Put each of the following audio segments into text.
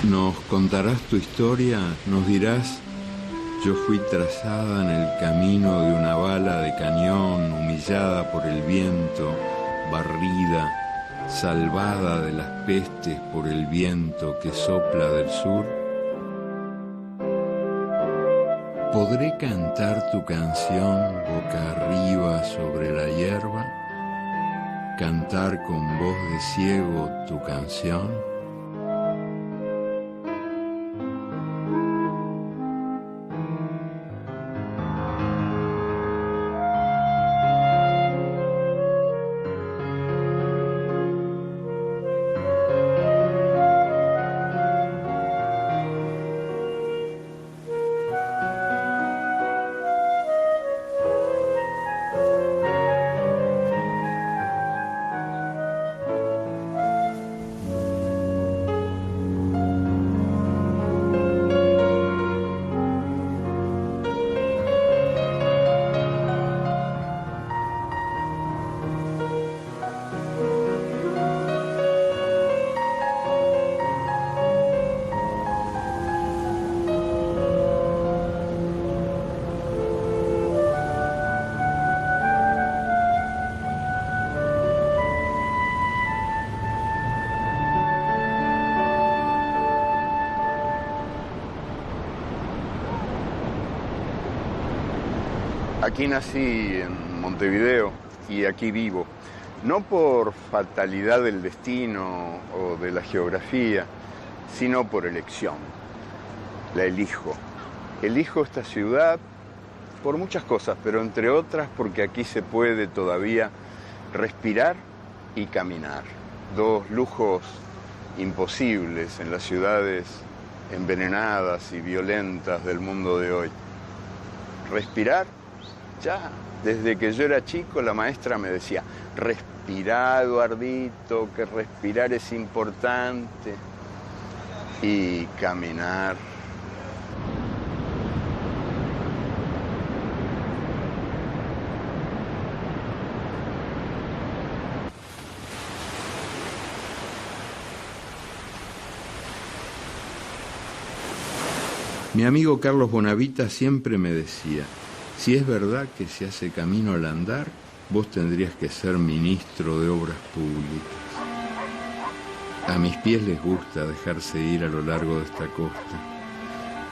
Nos contarás tu historia, nos dirás: yo fui trazada en el camino de una bala de cañón, humillada por el viento, barrida, salvada de las pestes por el viento que sopla del sur. ¿Podré cantar tu canción boca arriba sobre la hierba? ¿Cantar con voz de ciego tu canción? Aquí nací en Montevideo y aquí vivo, no por fatalidad del destino o de la geografía, sino por elección. La elijo. Elijo esta ciudad por muchas cosas, pero entre otras porque aquí se puede todavía respirar y caminar. Dos lujos imposibles en las ciudades envenenadas y violentas del mundo de hoy. Respirar. Ya, desde que yo era chico, la maestra me decía: respirá, Eduardito, que respirar es importante. Y caminar. Mi amigo Carlos Bonavita siempre me decía: si es verdad que se hace camino al andar, vos tendrías que ser ministro de Obras Públicas. A mis pies les gusta dejarse ir a lo largo de esta costa.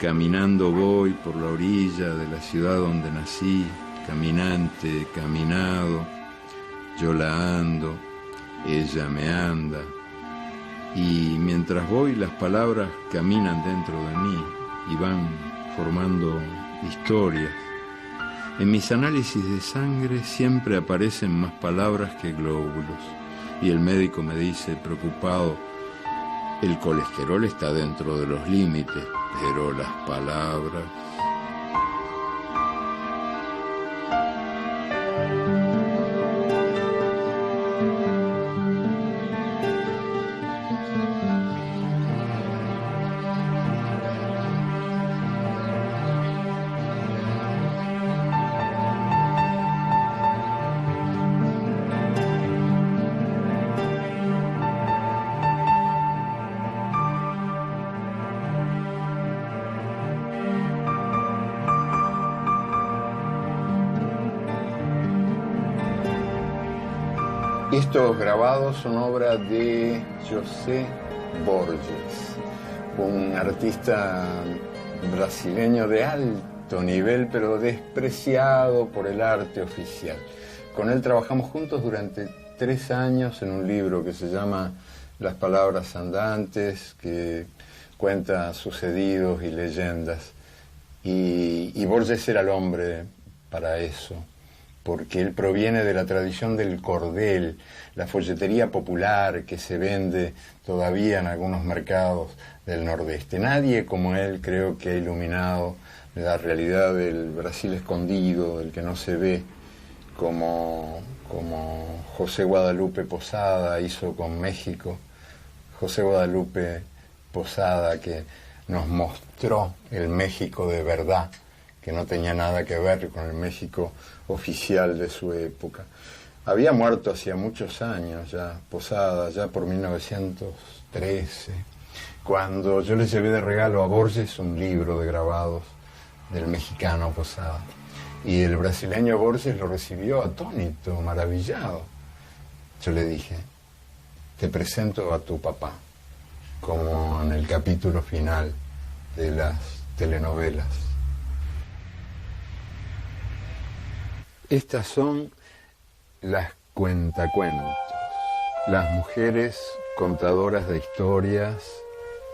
Caminando voy por la orilla de la ciudad donde nací, caminante, caminado. Yo la ando, ella me anda. Y mientras voy, las palabras caminan dentro de mí y van formando historias. En mis análisis de sangre siempre aparecen más palabras que glóbulos. Y el médico me dice, preocupado: el colesterol está dentro de los límites, pero las palabras... Estos grabados son obra de José Borges, un artista brasileño de alto nivel, pero despreciado por el arte oficial. Con él trabajamos juntos durante 3 años en un libro que se llama Las Palabras Andantes, que cuenta sucedidos y leyendas. Y Borges era el hombre para eso, porque él proviene de la tradición del cordel, la folletería popular que se vende todavía en algunos mercados del Nordeste. Nadie como él creo que ha iluminado la realidad del Brasil escondido, del que no se ve, como José Guadalupe Posada hizo con México. José Guadalupe Posada, que nos mostró el México de verdad, que no tenía nada que ver con el México oficial de su época. Había muerto hacía muchos años ya, Posada, ya por 1913, cuando yo le llevé de regalo a Borges un libro de grabados del mexicano Posada. Y el brasileño Borges lo recibió atónito, maravillado. Yo le dije, te presento a tu papá, como en el capítulo final de las telenovelas. Estas son las cuentacuentos, las mujeres contadoras de historias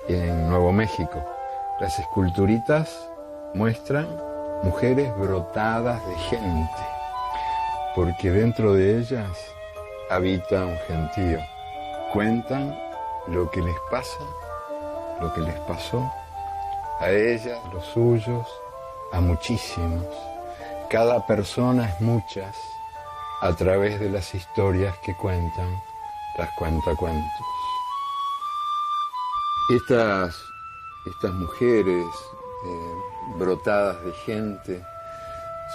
en Nuevo México. Las esculturitas muestran mujeres brotadas de gente, porque dentro de ellas habita un gentío. Cuentan lo que les pasa, lo que les pasó, a ellas, los suyos, a muchísimos. Cada persona es muchas a través de las historias que cuentan las cuentacuentos. Estas mujeres brotadas de gente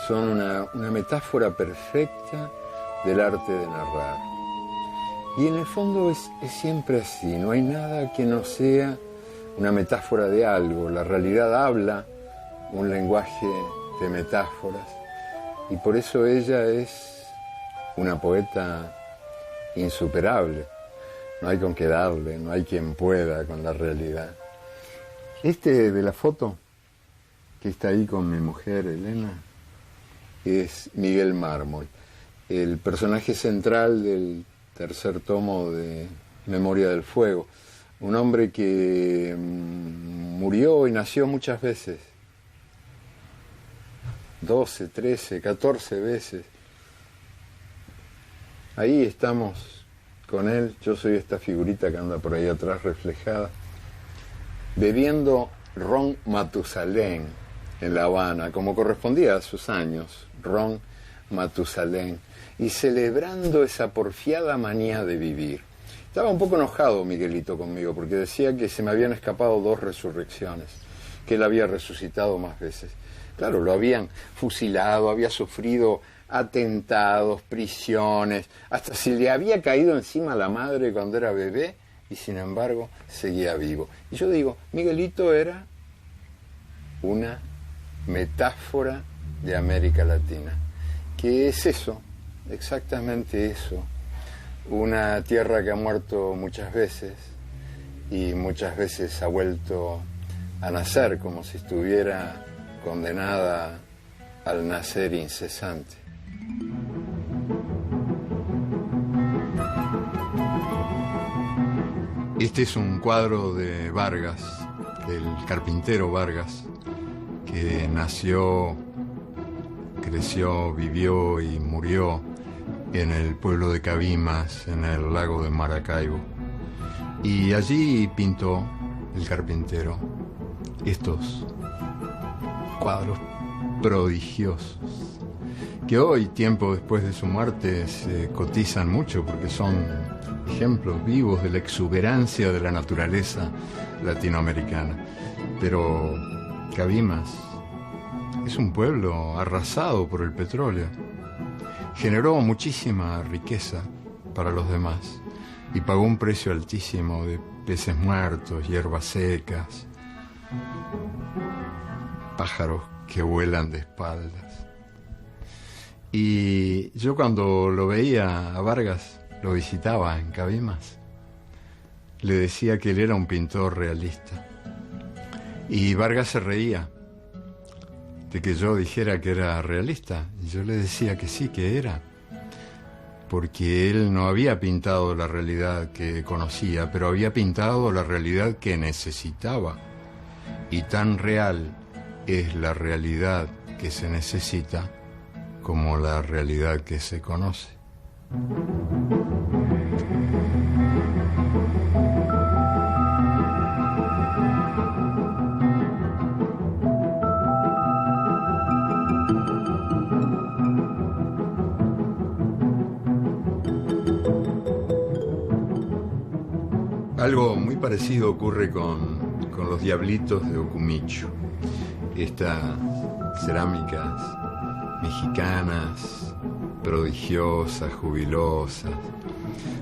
son una metáfora perfecta del arte de narrar. Y en el fondo es siempre así, no hay nada que no sea una metáfora de algo. La realidad habla un lenguaje de metáforas y por eso ella es una poeta insuperable. No hay con qué darle, no hay quien pueda con la realidad. Este de la foto que está ahí con mi mujer Elena es Miguel Mármol, el personaje central del tercer tomo de Memoria del Fuego, un hombre que murió y nació muchas veces, 12, 13, 14 veces. Ahí estamos con él, yo soy esta figurita que anda por ahí atrás reflejada, bebiendo ron Matusalén en La Habana, como correspondía a sus años, ron Matusalén, y celebrando esa porfiada manía de vivir. Estaba un poco enojado Miguelito conmigo, porque decía que se me habían escapado 2 resurrecciones, que él había resucitado más veces. Claro, lo habían fusilado, había sufrido atentados, prisiones, hasta se le había caído encima a la madre cuando era bebé, y sin embargo seguía vivo. Y yo digo, Miguelito era una metáfora de América Latina. ¿Qué es eso? Exactamente eso. Una tierra que ha muerto muchas veces y muchas veces ha vuelto a nacer como si estuviera condenada al nacer incesante. Este es un cuadro de Vargas, del carpintero Vargas, que nació, creció, vivió y murió en el pueblo de Cabimas, en el lago de Maracaibo. Y allí pintó el carpintero estos cuadros prodigiosos, que hoy, tiempo después de su muerte, se cotizan mucho porque son ejemplos vivos de la exuberancia de la naturaleza latinoamericana. Pero Cabimas es un pueblo arrasado por el petróleo. Generó muchísima riqueza para los demás y pagó un precio altísimo de peces muertos, hierbas secas, pájaros que vuelan de espaldas. Y yo cuando lo veía a Vargas, lo visitaba en Cabimas, le decía que él era un pintor realista. Y Vargas se reía de que yo dijera que era realista. Y yo le decía que sí, que era. Porque él no había pintado la realidad que conocía, pero había pintado la realidad que necesitaba. Y tan real es la realidad que se necesita como la realidad que se conoce. Algo muy parecido ocurre con los diablitos de Ocumicho. Estas cerámicas mexicanas, prodigiosas, jubilosas,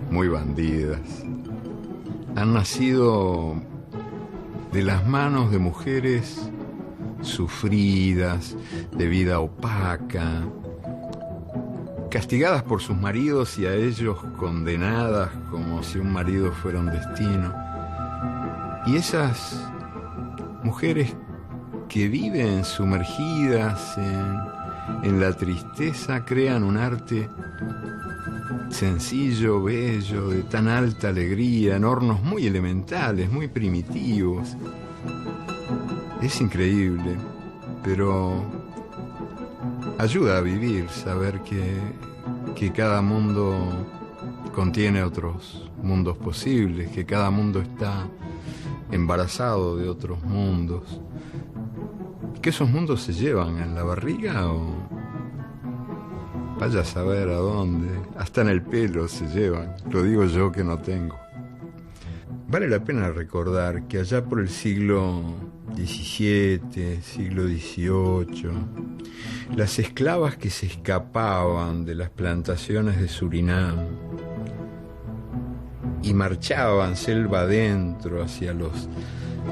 muy bandidas, han nacido de las manos de mujeres sufridas, de vida opaca, castigadas por sus maridos y a ellos condenadas como si un marido fuera un destino. Y esas mujeres que viven sumergidas en la tristeza crean un arte sencillo, bello, de tan alta alegría, en hornos muy elementales, muy primitivos. Es increíble, pero ayuda a vivir, saber que cada mundo contiene otros mundos posibles, que cada mundo está embarazado de otros mundos, que esos mundos se llevan en la barriga o vaya a saber a dónde, hasta en el pelo se llevan, lo digo yo que no tengo. Vale la pena recordar que allá por el siglo XVII, siglo XVIII, las esclavas que se escapaban de las plantaciones de Surinam y marchaban selva adentro hacia los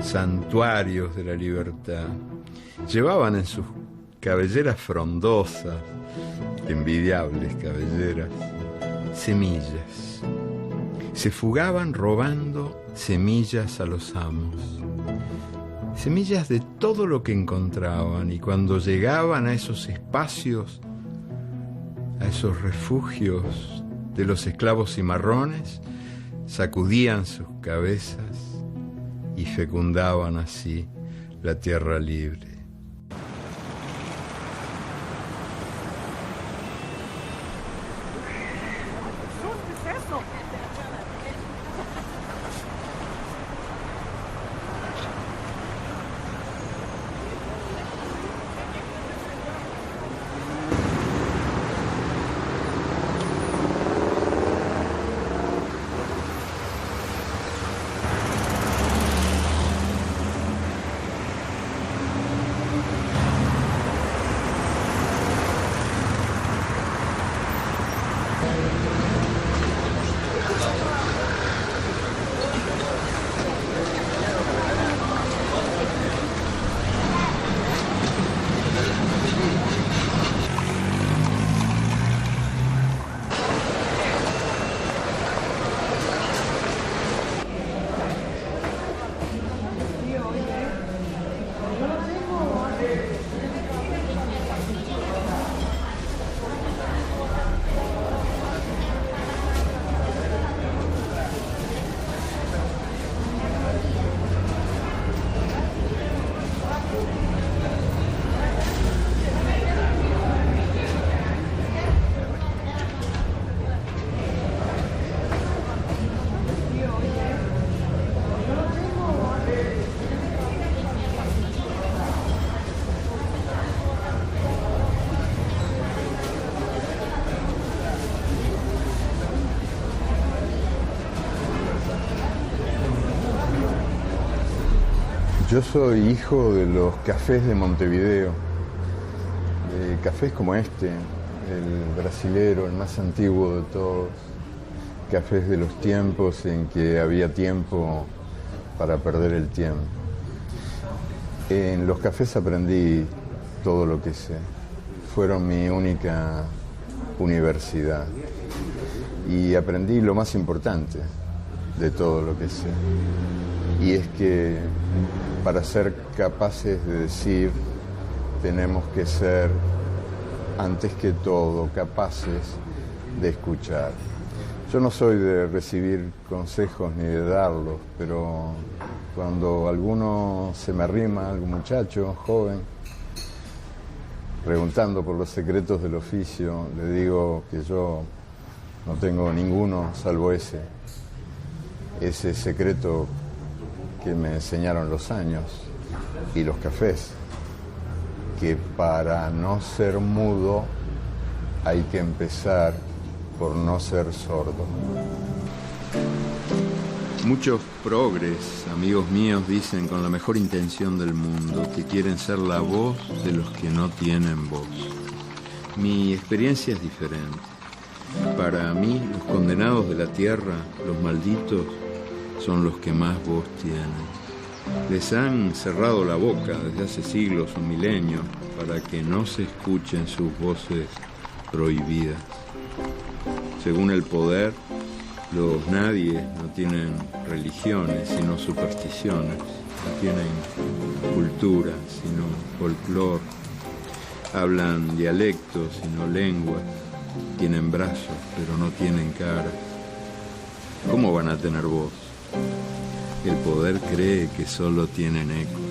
santuarios de la libertad, llevaban en sus cabelleras frondosas, envidiables cabelleras, semillas. Se fugaban robando semillas a los amos, semillas de todo lo que encontraban, y cuando llegaban a esos espacios, a esos refugios de los esclavos cimarrones, sacudían sus cabezas y fecundaban así la tierra libre. Yo soy hijo de los cafés de Montevideo, de cafés como este, el brasilero, el más antiguo de todos, cafés de los tiempos en que había tiempo para perder el tiempo. En los cafés aprendí todo lo que sé, fueron mi única universidad y aprendí lo más importante de todo lo que sé, y es que para ser capaces de decir, tenemos que ser, antes que todo, capaces de escuchar. Yo no soy de recibir consejos ni de darlos, pero cuando alguno se me arrima, algún muchacho, joven, preguntando por los secretos del oficio, le digo que yo no tengo ninguno salvo ese secreto que me enseñaron los años y los cafés, que para no ser mudo hay que empezar por no ser sordo. Muchos progres, amigos míos, dicen con la mejor intención del mundo que quieren ser la voz de los que no tienen voz. Mi experiencia es diferente. Para mí, los condenados de la tierra, los malditos, son los que más voz tienen. Les han cerrado la boca desde hace siglos o milenios para que no se escuchen sus voces prohibidas. Según el poder, los nadies no tienen religiones, sino supersticiones. No tienen cultura, sino folclore. Hablan dialectos, sino lenguas. Tienen brazos, pero no tienen cara. ¿Cómo van a tener voz? El poder cree que solo tienen ecos.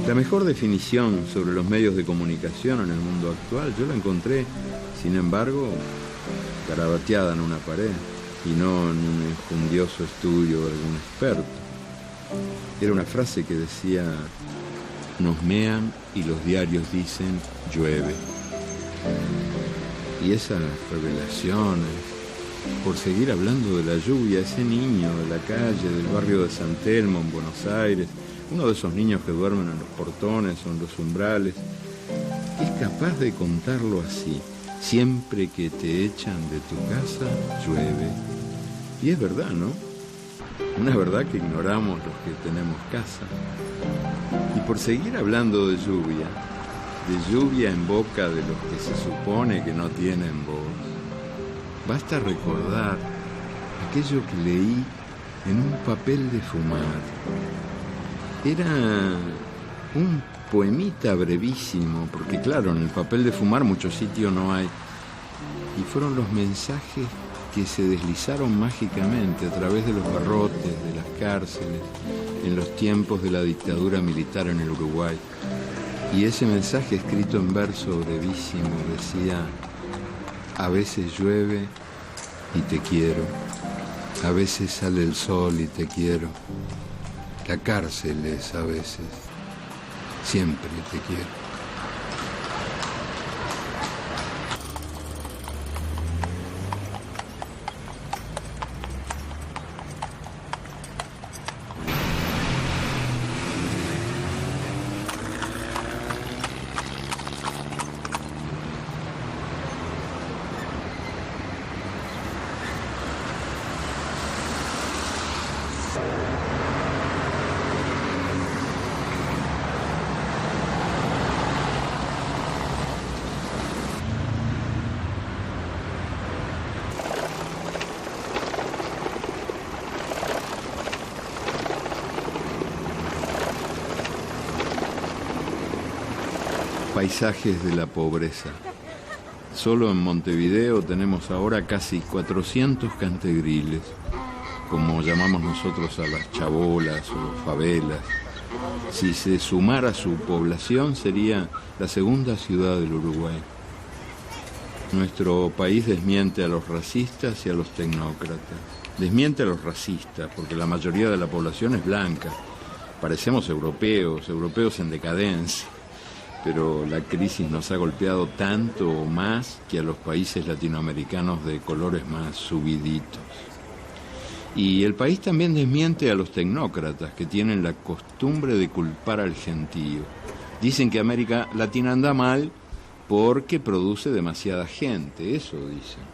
La mejor definición sobre los medios de comunicación en el mundo actual yo la encontré, sin embargo, garabateada en una pared y no en un enjundioso estudio de algún experto. Era una frase que decía: nos mean y los diarios dicen llueve. Y esas revelaciones, por seguir hablando de la lluvia, ese niño de la calle, del barrio de San Telmo en Buenos Aires, uno de esos niños que duermen en los portones o en los umbrales, es capaz de contarlo así: siempre que te echan de tu casa, llueve. Y es verdad, ¿no? Una verdad que ignoramos los que tenemos casa. Y por seguir hablando de lluvia en boca de los que se supone que no tienen voz, basta recordar aquello que leí en un papel de fumar. Era un poemita brevísimo, porque claro, en el papel de fumar mucho sitio no hay. Y fueron los mensajes que se deslizaron mágicamente a través de los barrotes, de las cárceles, en los tiempos de la dictadura militar en el Uruguay. Y ese mensaje escrito en verso brevísimo decía: a veces llueve y te quiero, a veces sale el sol y te quiero, la cárcel es a veces, siempre te quiero. Paisajes de la pobreza. Solo en Montevideo tenemos ahora casi 400 cantegriles, como llamamos nosotros a las chabolas o favelas. Si se sumara su población, sería la segunda ciudad del Uruguay. Nuestro país desmiente a los racistas y a los tecnócratas. Desmiente a los racistas, porque la mayoría de la población es blanca. Parecemos europeos en decadencia. Pero la crisis nos ha golpeado tanto o más que a los países latinoamericanos de colores más subiditos. Y el país también desmiente a los tecnócratas, que tienen la costumbre de culpar al gentío. Dicen que América Latina anda mal porque produce demasiada gente, eso dicen.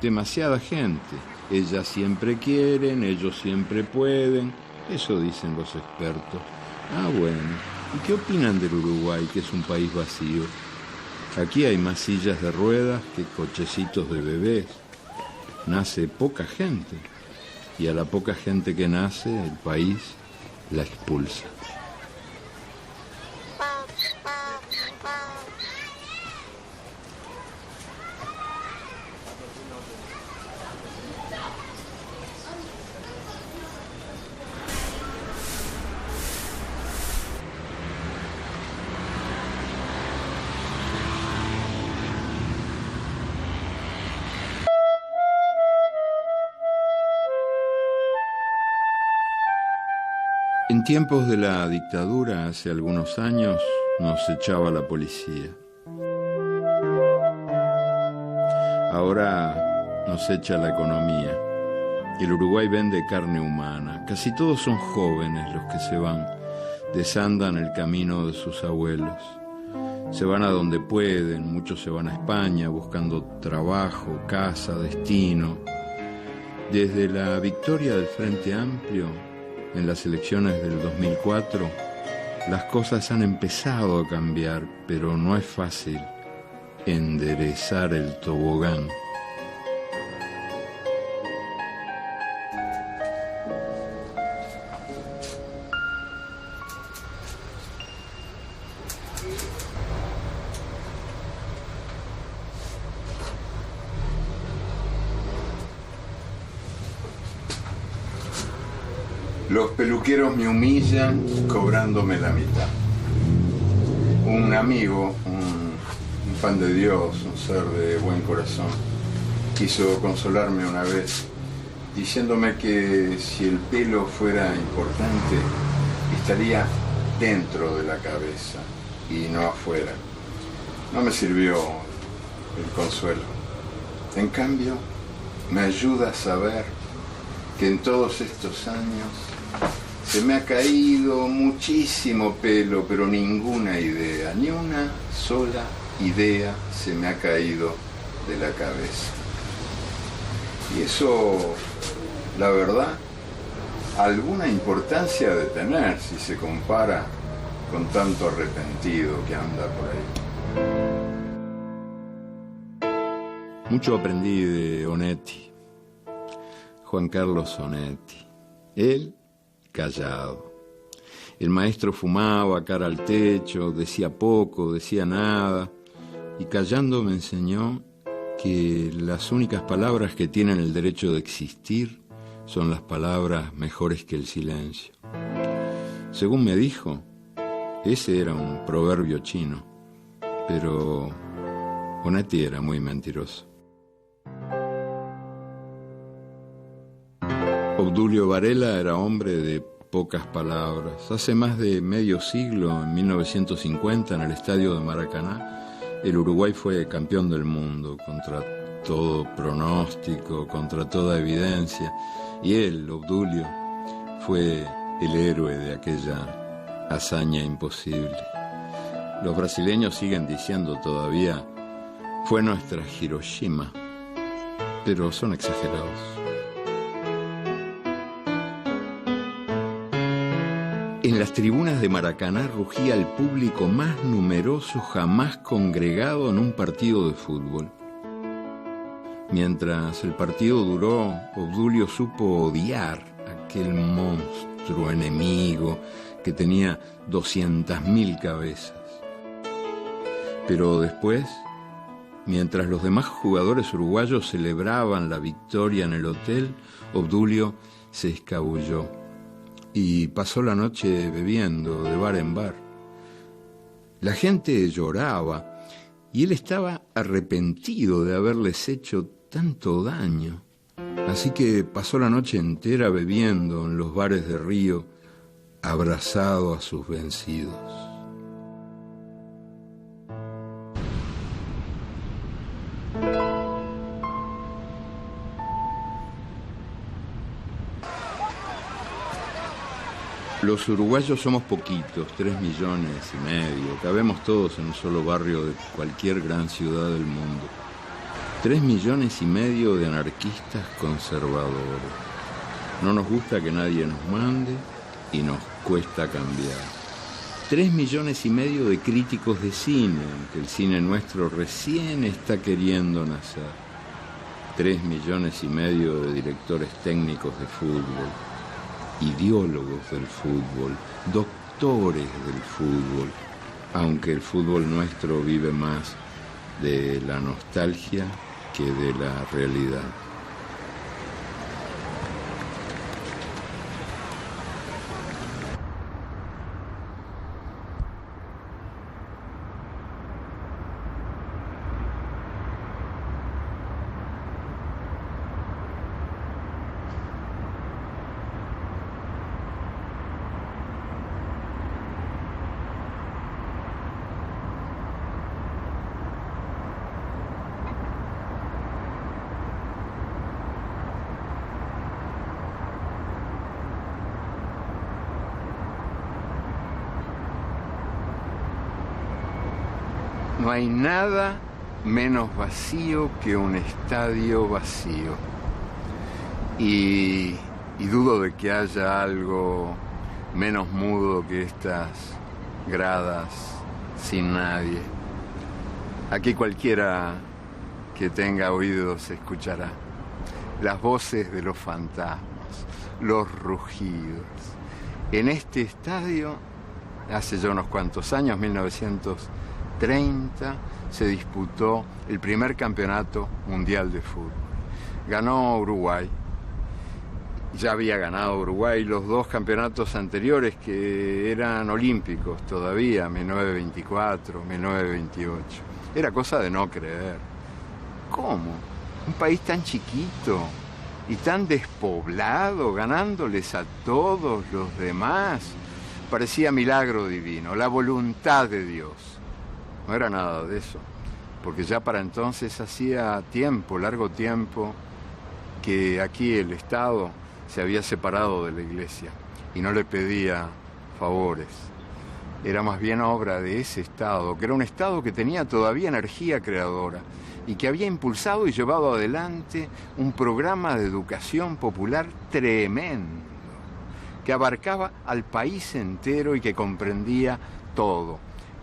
Demasiada gente. Ellas siempre quieren, ellos siempre pueden, eso dicen los expertos. Ah, bueno. ¿Y qué opinan del Uruguay, que es un país vacío? Aquí hay más sillas de ruedas que cochecitos de bebés. Nace poca gente. Y a la poca gente que nace, el país la expulsa. En tiempos de la dictadura, hace algunos años, nos echaba la policía. Ahora nos echa la economía. El Uruguay vende carne humana. Casi todos son jóvenes los que se van, desandan el camino de sus abuelos. Se van a donde pueden, muchos se van a España buscando trabajo, casa, destino. Desde la victoria del Frente Amplio, en las elecciones del 2004, las cosas han empezado a cambiar, pero no es fácil enderezar el tobogán. Los peluqueros me humillan cobrándome la mitad. Un amigo, un pan de Dios, un ser de buen corazón, quiso consolarme una vez diciéndome que si el pelo fuera importante, estaría dentro de la cabeza y no afuera. No me sirvió el consuelo. En cambio, me ayuda a saber que en todos estos años se me ha caído muchísimo pelo, pero ninguna idea, ni una sola idea se me ha caído de la cabeza. Y eso, la verdad, alguna importancia de tener si se compara con tanto arrepentido que anda por ahí. Mucho aprendí de Onetti, Juan Carlos Onetti. Él, callado. El maestro fumaba cara al techo, decía poco, decía nada, y callando me enseñó que las únicas palabras que tienen el derecho de existir son las palabras mejores que el silencio. Según me dijo, ese era un proverbio chino, pero Onetti era muy mentiroso. Obdulio Varela era hombre de pocas palabras. Hace más de medio siglo, en 1950, en el estadio de Maracaná, el Uruguay fue campeón del mundo, contra todo pronóstico, contra toda evidencia, y él, Obdulio, fue el héroe de aquella hazaña imposible. Los brasileños siguen diciendo todavía, fue nuestra Hiroshima, pero son exagerados. En las tribunas de Maracaná rugía el público más numeroso jamás congregado en un partido de fútbol. Mientras el partido duró, Obdulio supo odiar a aquel monstruo enemigo que tenía 200.000 cabezas. Pero después, mientras los demás jugadores uruguayos celebraban la victoria en el hotel, Obdulio se escabulló y pasó la noche bebiendo de bar en bar. La gente lloraba y él estaba arrepentido de haberles hecho tanto daño. Así que pasó la noche entera bebiendo en los bares de Río, abrazado a sus vencidos. Los uruguayos somos poquitos, 3,5 millones, cabemos todos en un solo barrio de cualquier gran ciudad del mundo. 3,5 millones de anarquistas conservadores. No nos gusta que nadie nos mande y nos cuesta cambiar. 3,5 millones de críticos de cine, que el cine nuestro recién está queriendo nacer. 3,5 millones de directores técnicos de fútbol, ideólogos del fútbol, doctores del fútbol, aunque el fútbol nuestro vive más de la nostalgia que de la realidad. No hay nada menos vacío que un estadio vacío. Y y dudo de que haya algo menos mudo que estas gradas sin nadie. Aquí cualquiera que tenga oídos escuchará las voces de los fantasmas, los rugidos. En este estadio, hace ya unos cuantos años, 1930, se disputó el primer campeonato mundial de fútbol. Ganó Uruguay. Ya había ganado Uruguay los dos campeonatos anteriores que eran olímpicos todavía, 1924, 1928. Era cosa de no creer. ¿Cómo? Un país tan chiquito y tan despoblado, ganándoles a todos los demás. Parecía milagro divino, la voluntad de Dios. No era nada de eso, porque ya para entonces hacía tiempo, largo tiempo, que aquí el Estado se había separado de la Iglesia y no le pedía favores. Era más bien obra de ese Estado, que era un Estado que tenía todavía energía creadora y que había impulsado y llevado adelante un programa de educación popular tremendo, que abarcaba al país entero y que comprendía todo,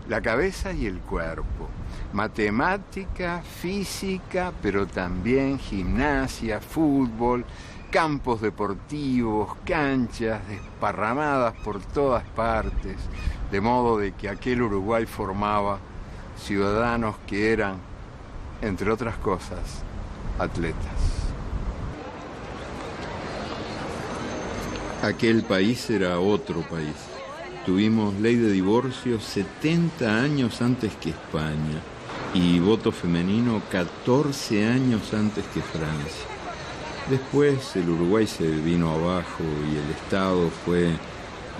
la cabeza y el cuerpo, matemática, física, pero también gimnasia, fútbol, campos deportivos, canchas desparramadas por todas partes, de modo de que aquel Uruguay formaba ciudadanos que eran, entre otras cosas, atletas. Aquel país era otro país. Tuvimos ley de divorcio 70 años antes que España y voto femenino 14 años antes que Francia. Después el Uruguay se vino abajo y el Estado fue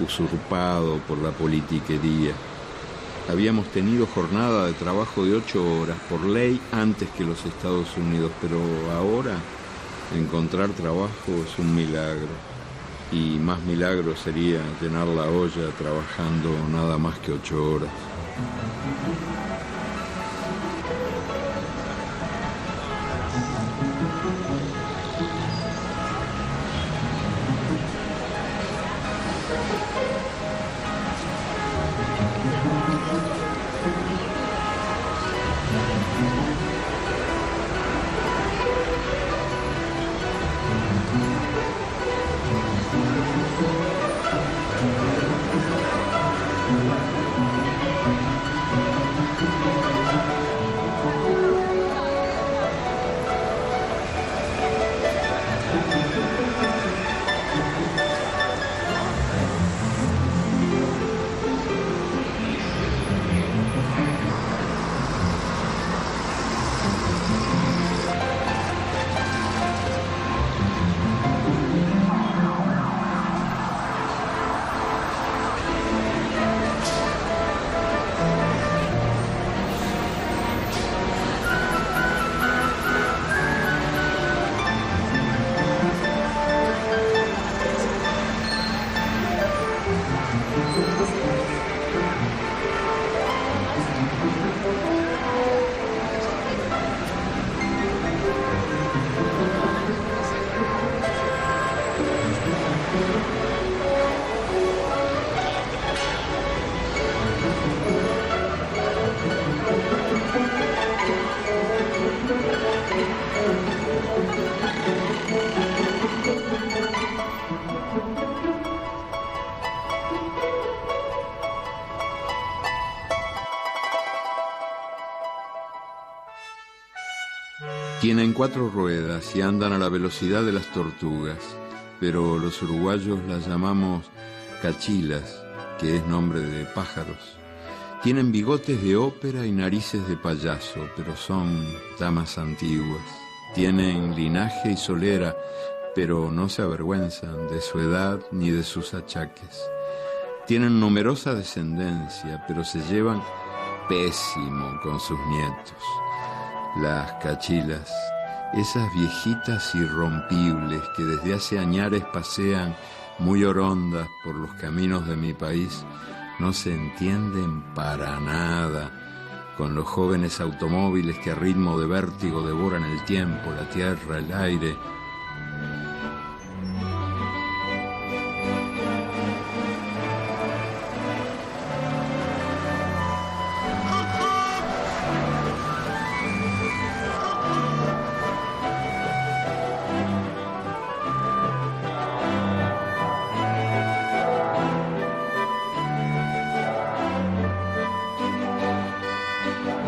usurpado por la politiquería. Habíamos tenido jornada de trabajo de 8 horas por ley antes que los Estados Unidos, pero ahora encontrar trabajo es un milagro. Y más milagro sería llenar la olla trabajando nada más que 8 horas. Tienen 4 ruedas y andan a la velocidad de las tortugas, pero los uruguayos las llamamos cachilas, que es nombre de pájaros. Tienen bigotes de ópera y narices de payaso, pero son damas antiguas. Tienen linaje y solera, pero no se avergüenzan de su edad ni de sus achaques. Tienen numerosa descendencia, pero se llevan pésimo con sus nietos. Las cachilas, esas viejitas irrompibles que desde hace añares pasean muy orondas por los caminos de mi país, no se entienden para nada con los jóvenes automóviles que a ritmo de vértigo devoran el tiempo, la tierra, el aire.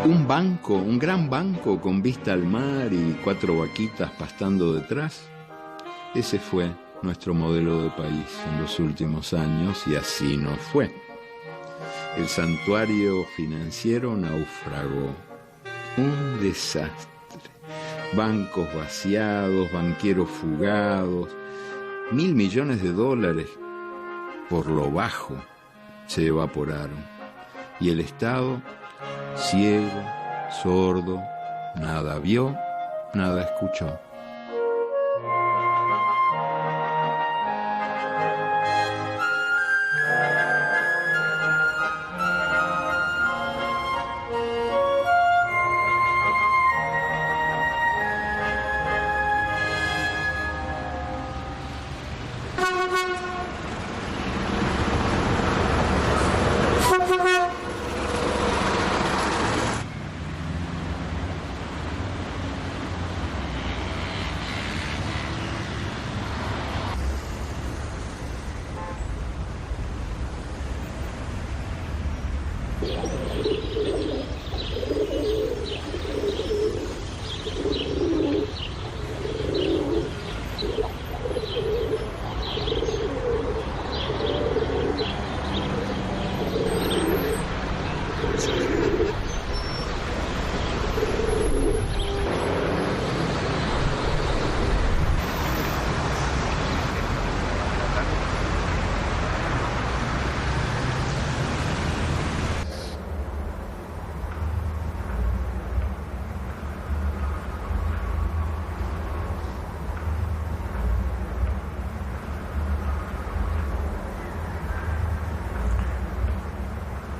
Un banco, un gran banco con vista al mar y 4 vaquitas pastando detrás. Ese fue nuestro modelo de país en los últimos años y así no fue. El santuario financiero naufragó. Un desastre. Bancos vaciados, banqueros fugados, $1.000 millones por lo bajo se evaporaron. Y el Estado, ciego, sordo, nada vio, nada escuchó.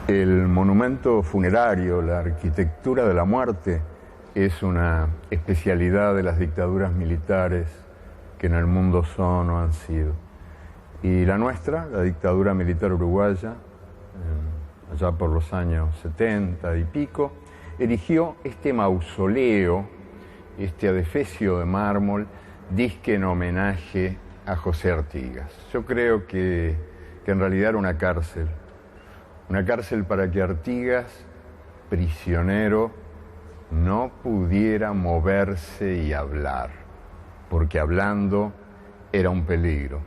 El monumento funerario, la arquitectura de la muerte, es una especialidad de las dictaduras militares que en el mundo son o han sido. Y la nuestra, la dictadura militar uruguaya, allá por los años 70 y pico, erigió este mausoleo, este adefesio de mármol, disque en homenaje a José Artigas. Yo creo que en realidad era una cárcel para que Artigas, prisionero, no pudiera moverse y hablar, porque hablando era un peligro.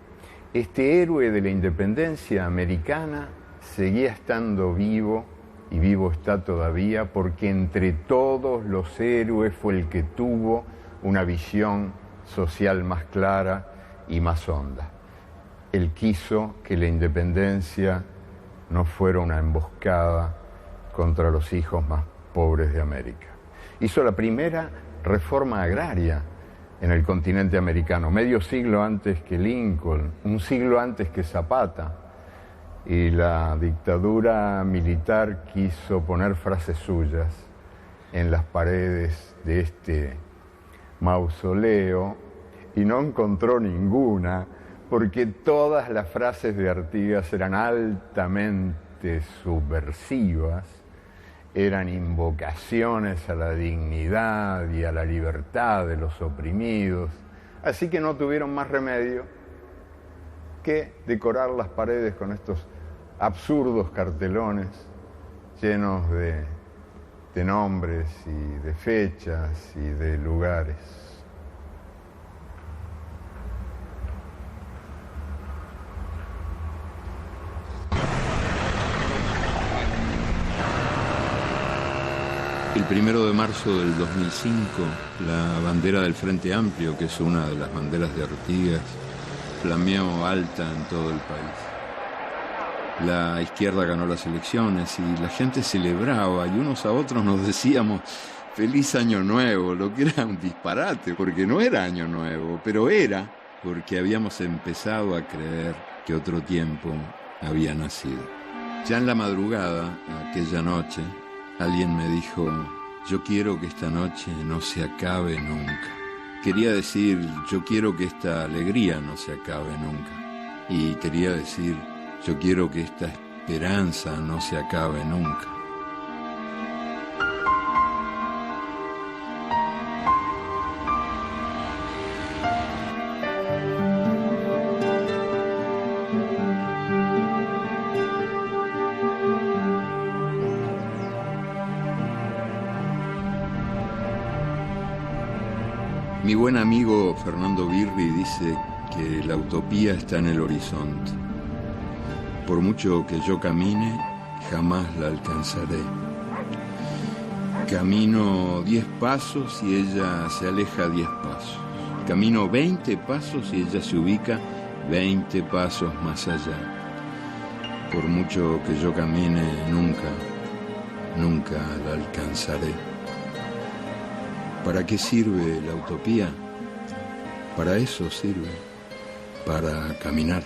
Este héroe de la independencia americana seguía estando vivo, y vivo está todavía, porque entre todos los héroes fue el que tuvo una visión social más clara y más honda. Él quiso que la independencia no fuera una emboscada contra los hijos más pobres de América. Hizo la primera reforma agraria en el continente americano, medio siglo antes que Lincoln, un siglo antes que Zapata, y la dictadura militar quiso poner frases suyas en las paredes de este mausoleo y no encontró ninguna, porque todas las frases de Artigas eran altamente subversivas, eran invocaciones a la dignidad y a la libertad de los oprimidos, así que no tuvieron más remedio que decorar las paredes con estos absurdos cartelones llenos de nombres y de fechas y de lugares. El 1 de marzo del 2005, la bandera del Frente Amplio, que es una de las banderas de Artigas, flameó alta en todo el país. La izquierda ganó las elecciones y la gente celebraba y unos a otros nos decíamos ¡Feliz Año Nuevo!, lo que era un disparate, porque no era Año Nuevo, pero era porque habíamos empezado a creer que otro tiempo había nacido. Ya en la madrugada, aquella noche, alguien me dijo, yo quiero que esta noche no se acabe nunca. Quería decir, yo quiero que esta alegría no se acabe nunca. Y quería decir, yo quiero que esta esperanza no se acabe nunca. Mi buen amigo Fernando Birri dice que la utopía está en el horizonte. Por mucho que yo camine, jamás la alcanzaré. Camino 10 pasos y ella se aleja 10 pasos. Camino 20 pasos y ella se ubica 20 pasos más allá. Por mucho que yo camine, nunca la alcanzaré. ¿Para qué sirve la utopía? Para eso sirve, para caminar.